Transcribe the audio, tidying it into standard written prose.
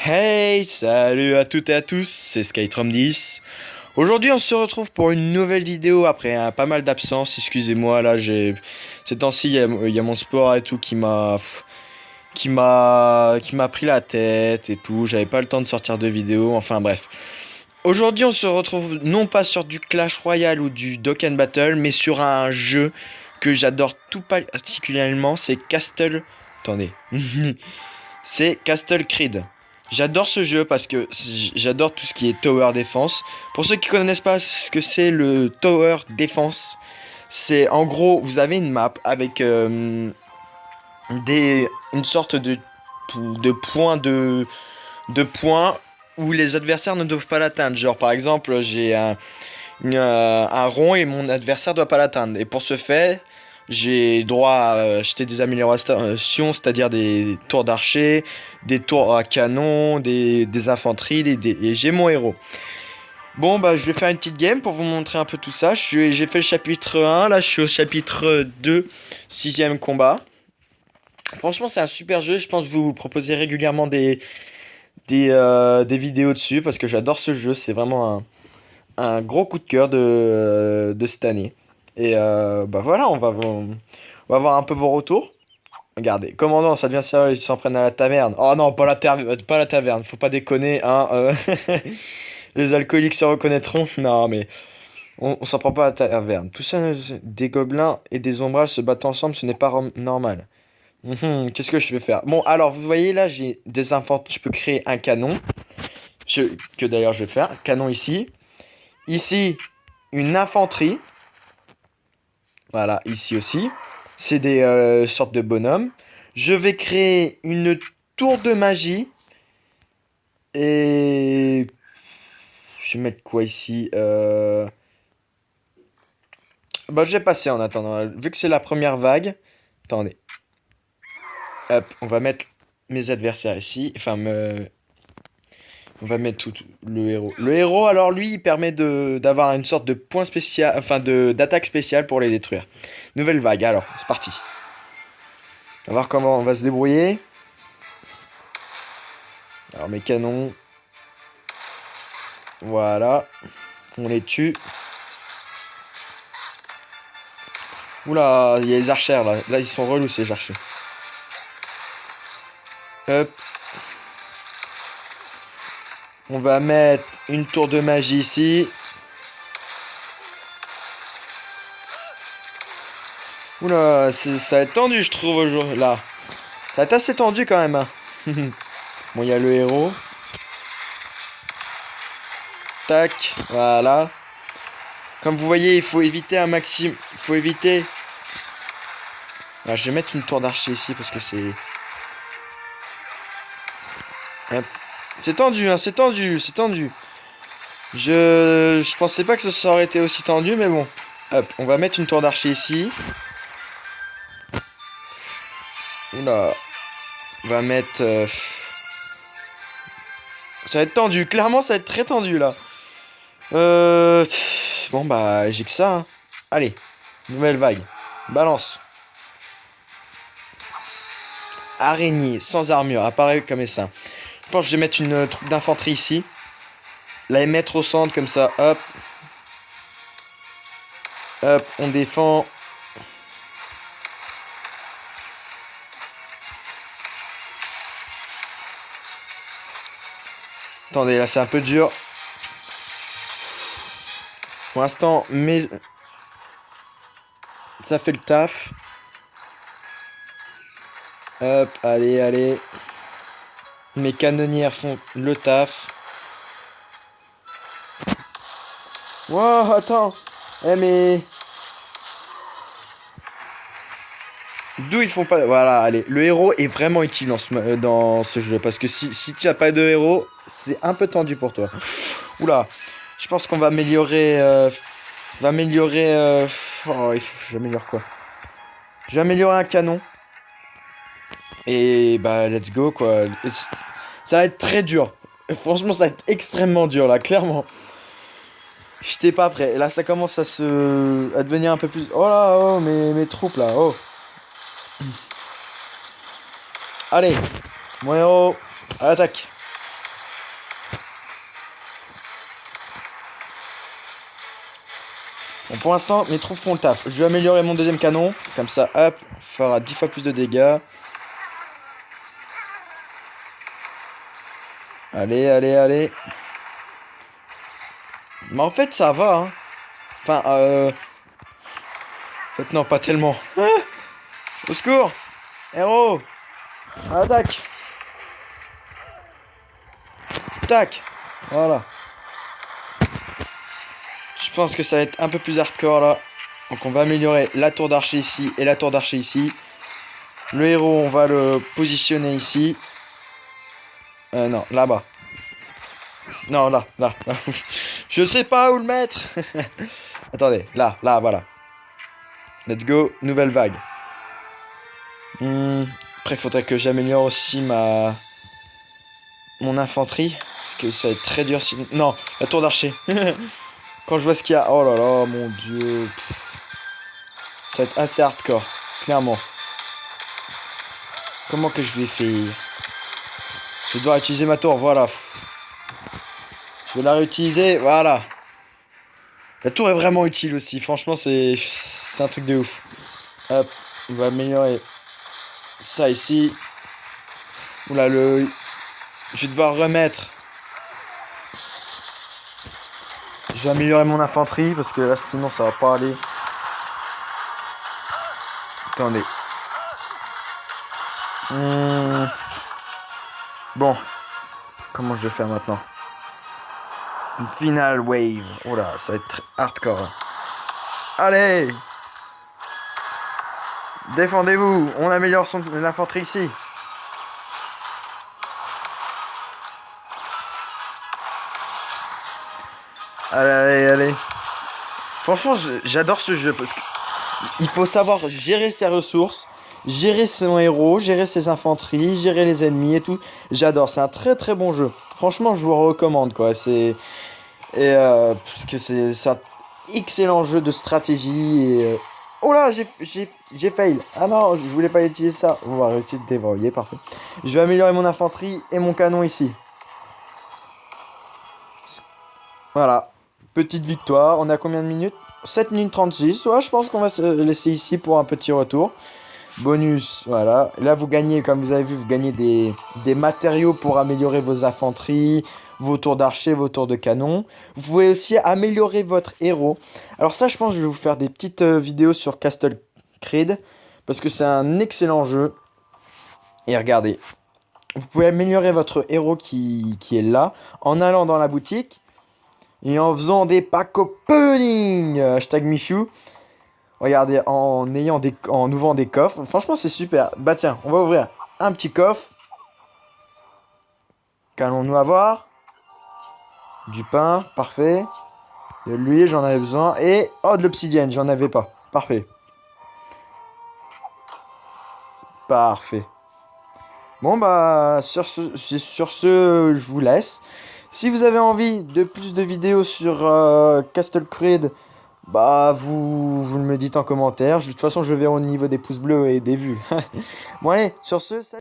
Hey, salut à toutes et à tous, c'est Skytrom10. Aujourd'hui, on se retrouve pour une nouvelle vidéo après pas mal d'absence. Excusez-moi, là, ces temps-ci, il y a mon sport et tout qui m'a pris la tête et tout. J'avais pas le temps de sortir de vidéo. Enfin bref. Aujourd'hui, on se retrouve non pas sur du Clash Royale ou du Dokkan Battle, mais sur un jeu que j'adore tout particulièrement. C'est Castle. Attendez. C'est Castle Creed. J'adore ce jeu parce que j'adore tout ce qui est Tower Defense. Pour ceux qui connaissent pas ce que c'est le Tower Defense, c'est en gros, vous avez une map avec une sorte de points de points où les adversaires ne doivent pas l'atteindre. Genre par exemple, j'ai un rond et mon adversaire doit pas l'atteindre. Et pour ce faire, j'ai droit à acheter des améliorations, c'est-à-dire des tours d'archer, des tours à canon, des infanteries, et j'ai mon héros. Bon, bah, je vais faire une petite game pour vous montrer un peu tout ça. J'ai fait le chapitre 1, là je suis au chapitre 2, 6ème combat. Franchement, c'est un super jeu. Je pense que je vais vous proposer régulièrement des vidéos dessus parce que j'adore ce jeu. C'est vraiment un gros coup de cœur de cette année. Et bah voilà, on va voir un peu vos retours. Regardez, commandant, ça devient sérieux, ils s'en prennent à la taverne. Oh non, pas la taverne, faut pas déconner, hein. Les alcooliques se reconnaîtront. Non, mais on s'en prend pas à la taverne. Tout ça, des gobelins et des ombrages se battent ensemble, ce n'est pas normal. Qu'est-ce que je vais faire? Bon, alors, vous voyez là, j'ai des infanteries, je peux créer un canon. Que d'ailleurs je vais faire. Canon ici. Ici, une infanterie. Voilà, ici aussi. C'est des sortes de bonhommes. Je vais créer une tour de magie. Et... Je vais mettre quoi ici Bah, je vais passer en attendant. Vu que c'est la première vague. Attendez. Hop, on va mettre mes adversaires ici. On va mettre tout le héros. Le héros, alors lui, il permet d'avoir une sorte de point spécial, enfin d'attaque spéciale pour les détruire. Nouvelle vague, alors, c'est parti. On va voir comment on va se débrouiller. Alors mes canons. Voilà. On les tue. Oula, il y a les archères là. Là, ils sont relous ces archers. Hop. On va mettre une tour de magie ici. Oula, ça va être tendu, je trouve, aujourd'hui. Là. Ça va être assez tendu quand même. Hein. Bon, il y a le héros. Tac, voilà. Comme vous voyez, il faut éviter un maximum. Il faut éviter. Alors, je vais mettre une tour d'archer ici parce que c'est. Hop. C'est tendu, hein, c'est tendu, c'est tendu. Je pensais pas que ça aurait été aussi tendu, mais bon. Hop, on va mettre une tour d'archer ici. Oula. On va mettre. Ça va être tendu, clairement, ça va être très tendu là. Bon, bah, j'ai que ça. Hein. Allez, nouvelle vague. Balance. Araignée sans armure, apparaît comme ça. Je pense que je vais mettre une troupe d'infanterie ici. La mettre au centre comme ça, hop. Hop, on défend. Attendez, là c'est un peu dur. Pour l'instant, mais ça fait le taf. Hop, allez, allez. Mes canonnières font le taf. Wow, attends. Eh mais... D'où ils font pas... Voilà, allez. Le héros est vraiment utile dans ce jeu. Parce que si tu n'as pas de héros, c'est un peu tendu pour toi. Oula. Je pense qu'on va améliorer... Oh, j'améliore quoi? Je vais améliorer un canon. Et bah, let's go, quoi. Ça va être très dur. Franchement, ça va être extrêmement dur, là, clairement. J'étais pas prêt. Et là, ça commence à devenir un peu plus... Oh là, oh, mes troupes, là, oh. Allez, mon héros, à l'attaque. Pour l'instant, mes troupes font le taf. Je vais améliorer mon deuxième canon. Comme ça, hop, fera 10 fois plus de dégâts. Allez, allez, allez. Mais en fait, ça va, hein. Enfin, En fait, non, pas tellement. Ah, au secours! Héros! Attaque! Tac! Voilà. Je pense que ça va être un peu plus hardcore là. Donc on va améliorer la tour d'archer ici et la tour d'archer ici. Le héros, on va le positionner ici. Non, là-bas. Non, là. Je sais pas où le mettre. Attendez, là, voilà. Let's go, nouvelle vague. Après, il faudrait que j'améliore aussi mon infanterie. Parce que ça va être très dur si... Non, la tour d'archer. Quand je vois ce qu'il y a... Oh là là, mon dieu. Ça va être assez hardcore, clairement. Comment que je vais faire? Je dois utiliser ma tour, voilà. Je vais la réutiliser, voilà. La tour est vraiment utile aussi. Franchement, c'est un truc de ouf. Hop, on va améliorer ça ici. Oula, je vais devoir remettre. Je vais améliorer mon infanterie parce que là, sinon, ça va pas aller. Attendez. Bon. Comment je vais faire maintenant? Une final wave. Oh là, ça va être très hardcore. Allez! Défendez-vous! On améliore l'infanterie ici. Allez. Franchement, j'adore ce jeu parce qu'il faut savoir gérer ses ressources, gérer son héros, gérer ses infanteries, gérer les ennemis et tout. J'adore, c'est un très très bon jeu. Franchement, je vous le recommande quoi. Parce que c'est un excellent jeu de stratégie. Oh là, j'ai fail. Ah non, je voulais pas utiliser ça. On va réussir de déverrouiller, parfait. Je vais améliorer mon infanterie et mon canon ici. Voilà. Petite victoire. On est à combien de minutes? 7 minutes 36. Ouais, je pense qu'on va se laisser ici pour un petit retour. Bonus, voilà. Là, vous gagnez, comme vous avez vu, vous gagnez des matériaux pour améliorer vos infanteries, vos tours d'archer, vos tours de canon. Vous pouvez aussi améliorer votre héros. Alors ça, je pense que je vais vous faire des petites vidéos sur Castle Creed. Parce que c'est un excellent jeu. Et regardez. Vous pouvez améliorer votre héros qui est là en allant dans la boutique. Et en faisant des packs opening, hashtag Michou. Regardez, en ouvrant des coffres. Franchement, c'est super. Bah tiens, on va ouvrir un petit coffre. Qu'allons-nous avoir? Du pain, parfait. De l'huile, j'en avais besoin. Et, oh, de l'obsidienne, j'en avais pas. Parfait. Parfait. Bon, bah, sur ce, je vous laisse. Si vous avez envie de plus de vidéos sur Castle Creed, bah vous me le dites en commentaire. De toute façon, je verrai au niveau des pouces bleus et des vues. Bon allez, sur ce, salut.